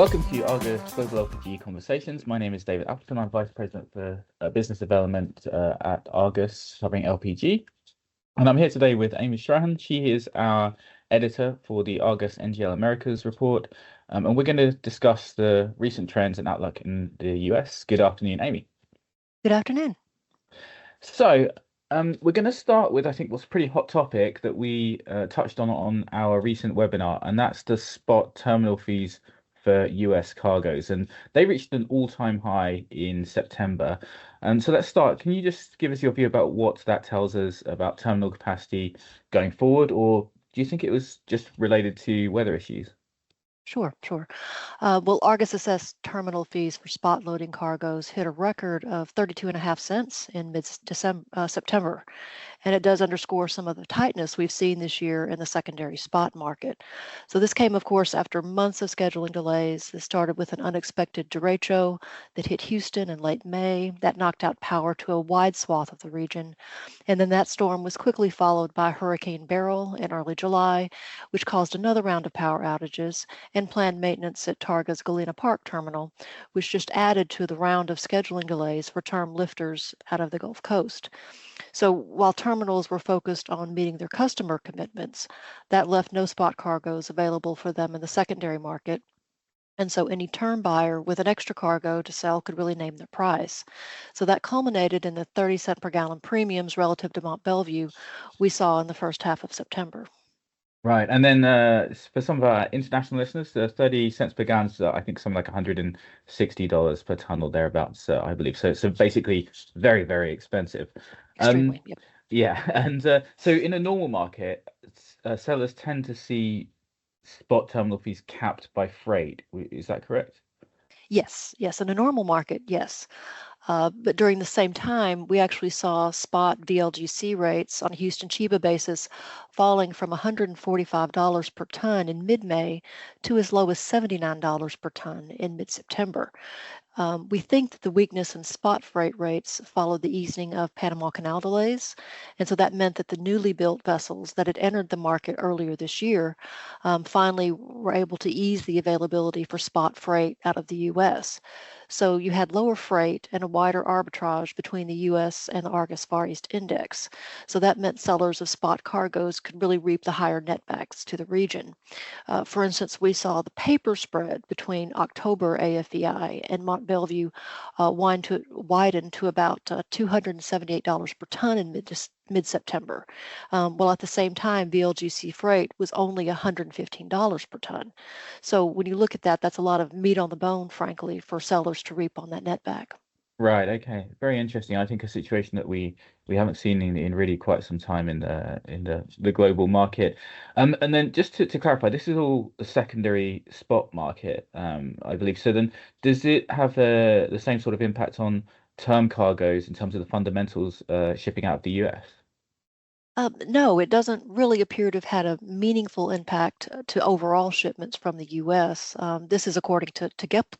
Welcome to Argus Global LPG Conversations. My name is David Appleton. I'm Vice President for Business Development at Argus, covering LPG. And I'm here today with Amy Strahan. She is our editor for the Argus NGL Americas report. And we're going to discuss the recent trends and outlook in the US. Good afternoon, Amy. Good afternoon. So, we're going to start with, I think, what's a pretty hot topic that we touched on our recent webinar, and that's the spot terminal fees for US cargoes. And they reached an all-time high in September. So let's start. Can you just give us your view about what that tells us about terminal capacity going forward, or do you think it was just related to weather issues? Sure. Well, Argus assessed terminal fees for spot loading cargoes hit a record of 32.5 cents in mid-December, September. And it does underscore some of the tightness we've seen this year in the secondary spot market. So this came, of course, after months of scheduling delays. This started with an unexpected derecho that hit Houston in late May. That knocked out power to a wide swath of the region. And then that storm was quickly followed by Hurricane Beryl in early July, which caused another round of power outages and planned maintenance at Targa's Galena Park terminal, which just added to the round of scheduling delays for term lifters out of the Gulf Coast. So while terminals were focused on meeting their customer commitments, that left no spot cargoes available for them in the secondary market. And so any term buyer with an extra cargo to sell could really name their price. So that culminated in the 30-cent per gallon premiums relative to Mont Belvieu we saw in the first half of September. Right. And then for some of our international listeners, the 30 cents per gallon is, I think, something like $160 per ton or thereabouts, I believe. So basically very, very expensive. Extremely, yep. Yeah. And so in a normal market, sellers tend to see spot terminal fees capped by freight. Is that correct? Yes. In a normal market, yes. But during the same time, we actually saw spot VLGC rates on a Houston Chiba basis falling from $145 per ton in mid-May to as low as $79 per ton in mid-September. We think that the weakness in spot freight rates followed the easing of Panama Canal delays. And so that meant that the newly built vessels that had entered the market earlier this year finally were able to ease the availability for spot freight out of the U.S. So you had lower freight and a wider arbitrage between the U.S. and the Argus Far East Index. So that meant sellers of spot cargoes could really reap the higher netbacks to the region. For instance, we saw the paper spread between October AFEI and Mont Belvieu widen to about $278 per ton in mid-September, while at the same time, VLGC freight was only $115 per ton. So when you look at that, that's a lot of meat on the bone, frankly, for sellers to reap on that netback. Right. Okay. Very interesting. I think a situation that we haven't seen in really quite some time in the global market. And then just to clarify, this is all the secondary spot market, I believe. So then, does it have the same sort of impact on term cargoes in terms of the fundamentals shipping out of the US? No, it doesn't really appear to have had a meaningful impact to overall shipments from the U.S. This is according to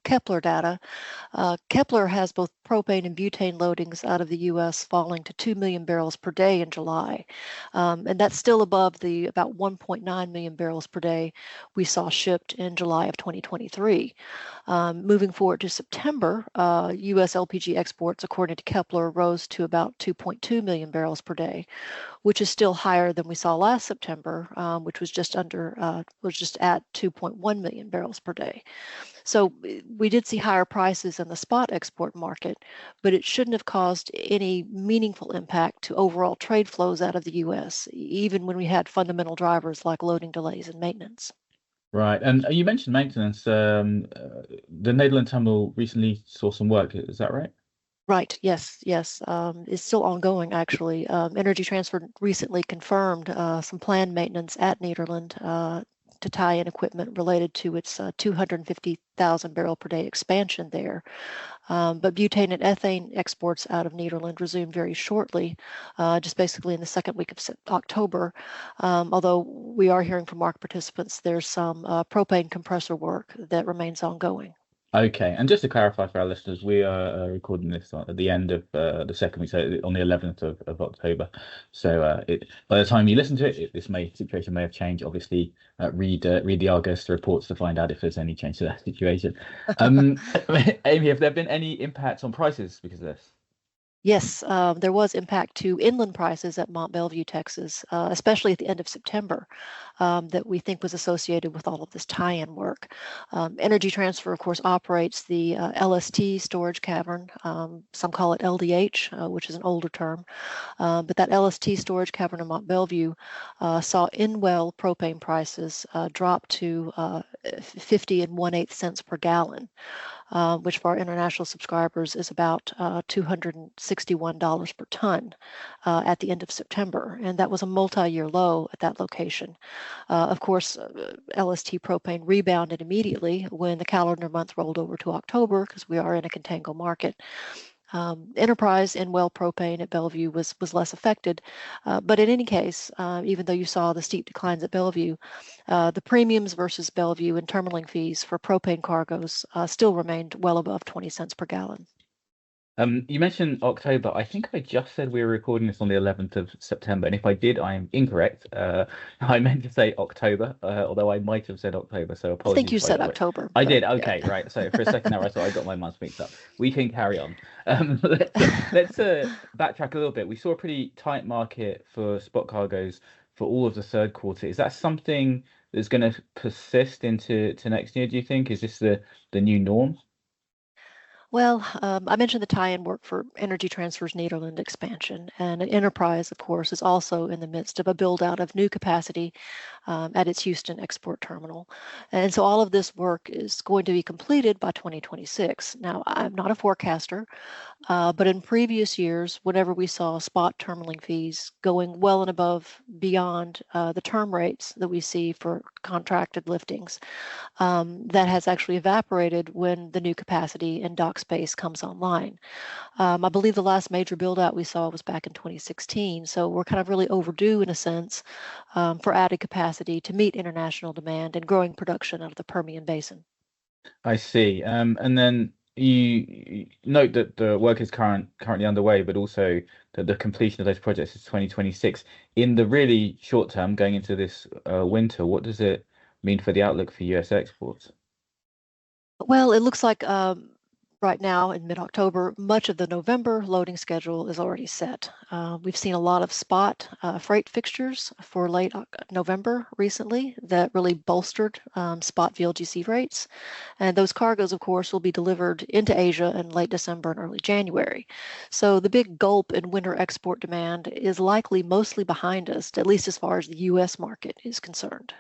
Kepler data. Kepler has both propane and butane loadings out of the U.S. falling to 2 million barrels per day in July. And that's still above the about 1.9 million barrels per day we saw shipped in July of 2023. Moving forward to September, U.S. LPG exports, according to Kepler, rose to about 2.2 million barrels per day, which is still higher than we saw last September, which was just at 2.1 million barrels per day. So we did see higher prices in the spot export market, but it shouldn't have caused any meaningful impact to overall trade flows out of the U.S., even when we had fundamental drivers like loading delays and maintenance. Right. And you mentioned maintenance. The Nederland terminal recently saw some work. Is that right? Right. Yes. It's still ongoing, actually. Energy Transfer recently confirmed some planned maintenance at Nederland to tie in equipment related to its 250,000 barrel per day expansion there. But butane and ethane exports out of Nederland resumed very shortly, just basically in the second week of October. Although we are hearing from market participants, there's some propane compressor work that remains ongoing. Okay, and just to clarify for our listeners, we are recording this at the end of the second week, so on the 11th of October. So by the time you listen to it, this situation may have changed. Obviously, read the Argus reports to find out if there's any change to that situation. Um, Amy, have there been any impacts on prices because of this? Yes, there was impact to inland prices at Mont Belvieu, Texas, especially at the end of September, that we think was associated with all of this tie-in work. Energy Transfer, of course, operates the LST storage cavern. Some call it LDH, which is an older term. But that LST storage cavern in Mont Belvieu saw in-well propane prices drop to 50 and 1/8 cents per gallon, which for our international subscribers is about $261 per ton at the end of September. And that was a multi-year low at that location. Of course, LST propane rebounded immediately when the calendar month rolled over to October because we are in a contango market. Enterprise and well propane at Bellevue was less affected. But in any case, even though you saw the steep declines at Bellevue, the premiums versus Bellevue and terminaling fees for propane cargoes still remained well above 20 cents per gallon. You mentioned October. I think I just said we were recording this on the 11th of September, and if I did, I am incorrect. I meant to say October, although I might have said October, so I think apologies you if I said got it. October, I but did. yeah. Okay, right. So for a second there, I thought I got my months mixed up. We can carry on. Let's backtrack a little bit. We saw a pretty tight market for spot cargoes for all of the third quarter. Is that something that's going to persist into next year, do you think? Is this the new norm? Well, I mentioned the tie-in work for Energy Transfer's Nederland expansion, and Enterprise, of course, is also in the midst of a build-out of new capacity at its Houston export terminal. And so all of this work is going to be completed by 2026. Now, I'm not a forecaster, but in previous years, whenever we saw spot terminaling fees going well and above beyond the term rates that we see for contracted liftings, that has actually evaporated when the new capacity and dock space comes online. I believe the last major build out we saw was back in 2016. So we're kind of really overdue in a sense for added capacity to meet international demand and growing production out of the Permian Basin. I see. And then you note that the work is currently underway, but also that the completion of those projects is 2026. In the really short term, going into this winter, what does it mean for the outlook for US exports? Well, it looks like right now in mid-October, much of the November loading schedule is already set. We've seen a lot of spot freight fixtures for late November recently that really bolstered spot VLGC rates. And those cargoes, of course, will be delivered into Asia in late December and early January. So the big gulp in winter export demand is likely mostly behind us, at least as far as the US market is concerned.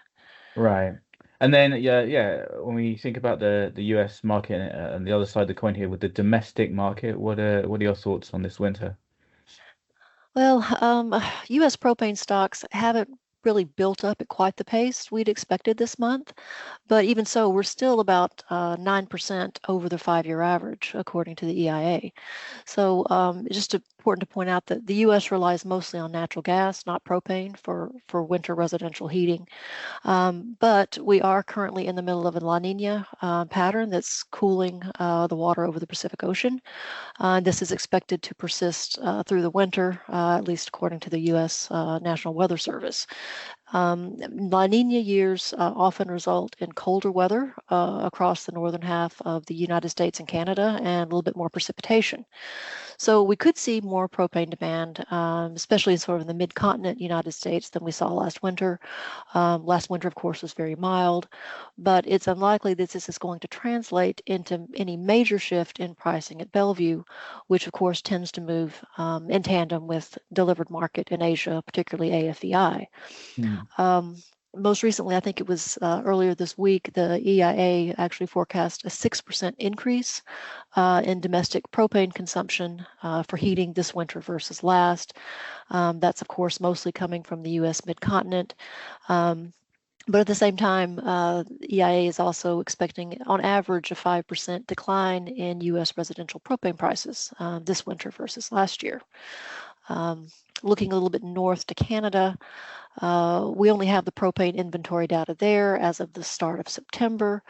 Right. And then yeah, when we think about the US market and the other side of the coin here with the domestic market, what are your thoughts on this winter? Well, U.S. propane stocks haven't really built up at quite the pace we'd expected this month, but even so, we're still about 9% over the 5-year average, according to the EIA. So it's just important to point out that the U.S. relies mostly on natural gas, not propane, for winter residential heating. But we are currently in the middle of a La Nina pattern that's cooling the water over the Pacific Ocean. This is expected to persist through the winter, at least according to the U.S. National Weather Service. La Nina years often result in colder weather across the northern half of the United States and Canada and a little bit more precipitation. So we could see more propane demand, especially sort of in the mid-continent United States than we saw last winter. Last winter, of course, was very mild, but it's unlikely that this is going to translate into any major shift in pricing at Bellevue, which of course tends to move in tandem with delivered market in Asia, particularly AFEI. Hmm. Um, Most recently, I think it was earlier this week, the EIA actually forecast a 6% increase in domestic propane consumption for heating this winter versus last. That's, of course, mostly coming from the U.S. mid-continent. But at the same time, EIA is also expecting, on average, a 5% decline in U.S. residential propane prices this winter versus last year. Looking a little bit north to Canada, we only have the propane inventory data there as of the start of September.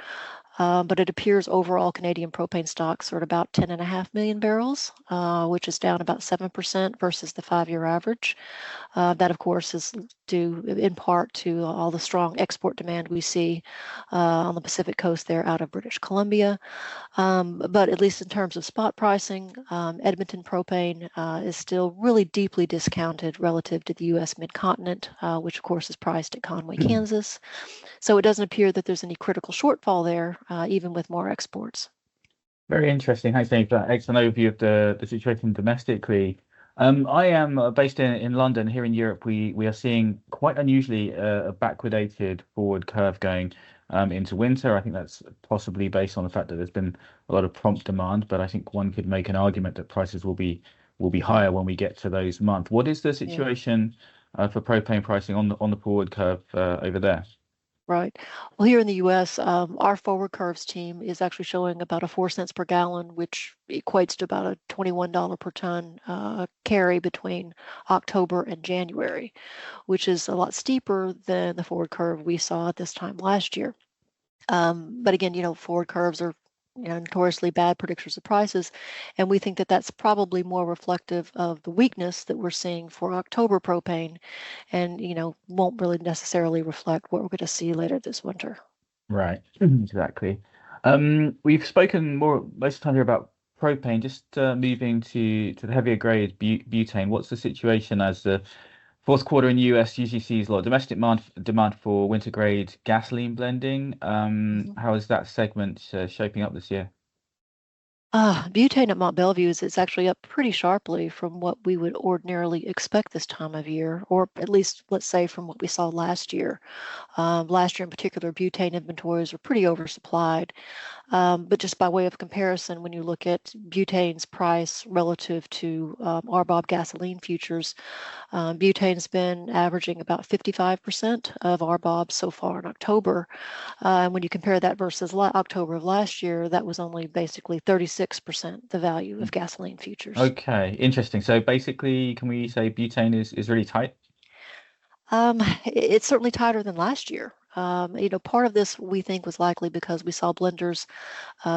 But it appears overall Canadian propane stocks are at about 10.5 million barrels, which is down about 7% versus the 5-year average. That, of course, is due in part to all the strong export demand we see on the Pacific coast there out of British Columbia. But at least in terms of spot pricing, Edmonton propane is still really deeply discounted relative to the U.S. mid-continent, which of course is priced at Conway, Kansas. So it doesn't appear that there's any critical shortfall there, even with more exports. Very interesting. Thanks, Dave, for that excellent overview of the situation domestically. I am based in London. Here in Europe, we are seeing quite unusually a backwardated forward curve going into winter. I think that's possibly based on the fact that there's been a lot of prompt demand, but I think one could make an argument that prices will be higher when we get to those months. What is the Yeah. situation for propane pricing on the forward curve over there? Right. Well, here in the US, our forward curves team is actually showing about a 4 cents per gallon, which equates to about a $21 per ton carry between October and January, which is a lot steeper than the forward curve we saw at this time last year. But again, forward curves are notoriously bad predictors of prices, and we think that that's probably more reflective of the weakness that we're seeing for October propane, and won't really necessarily reflect what we're going to see later this winter. Right, exactly. We've spoken more most of the time here about propane. Just moving to the heavier grade butane. What's the situation as the fourth quarter in the US usually sees a lot of domestic demand for winter grade gasoline blending? Mhm. How is that segment shaping up this year? Butane at Mont Belvieu is actually up pretty sharply from what we would ordinarily expect this time of year, or at least let's say from what we saw last year. Last year in particular, butane inventories were pretty oversupplied. But just by way of comparison, when you look at butane's price relative to RBOB gasoline futures, butane's been averaging about 55% of RBOB so far in October. And when you compare that versus October of last year, that was only basically 36% the value of gasoline futures. Okay, interesting. So basically, can we say butane is really tight? It's certainly tighter than last year. Part of this we think was likely because we saw blenders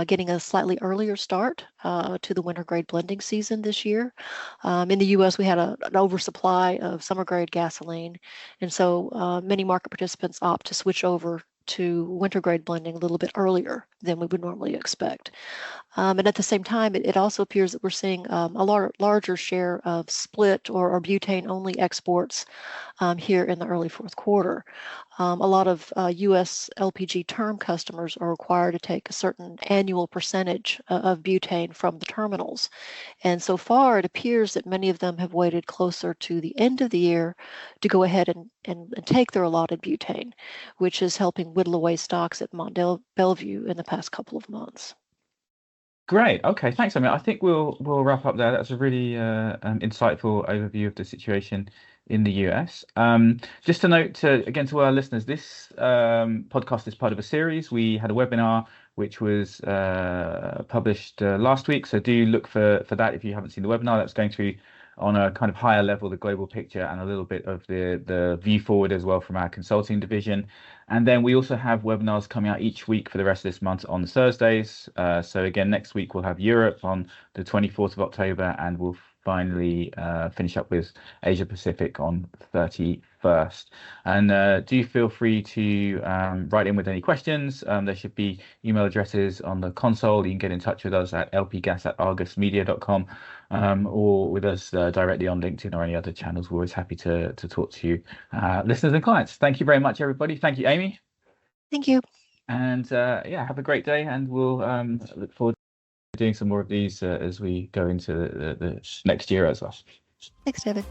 getting a slightly earlier start to the winter grade blending season this year. In the US, we had an oversupply of summer grade gasoline, and so many market participants opt to switch over to winter grade blending a little bit earlier than we would normally expect. And at the same time, it also appears that we're seeing a larger share of split or butane only exports here in the early fourth quarter. A lot of US LPG term customers are required to take a certain annual percentage of butane from the terminals. And so far, it appears that many of them have waited closer to the end of the year to go ahead and take their allotted butane, which is helping whittle away stocks at Belvieu in the past couple of months. Great. Okay, thanks. I mean, I think we'll wrap up there. That's a really insightful overview of the situation in the US. Just to note again to our listeners, this podcast is part of a series. We had a webinar which was published last week, so do look for that if you haven't seen the webinar. That's going through on a kind of higher level the global picture and a little bit of the view forward as well from our consulting division. And then we also have webinars coming out each week for the rest of this month on Thursdays. So again, next week we'll have Europe on the 24th of October, and we'll finally finish up with Asia Pacific on 31st. And do feel free to write in with any questions. There should be email addresses on the console. You can get in touch with us at lpgas@argusmedia.com, or with us directly on LinkedIn or any other channels. We're always happy to talk to you, listeners and clients. Thank you very much, everybody. Thank you, Amy. Thank you. And yeah, have a great day, and we'll look forward to doing some more of these as we go into the next year as well. Thanks, David.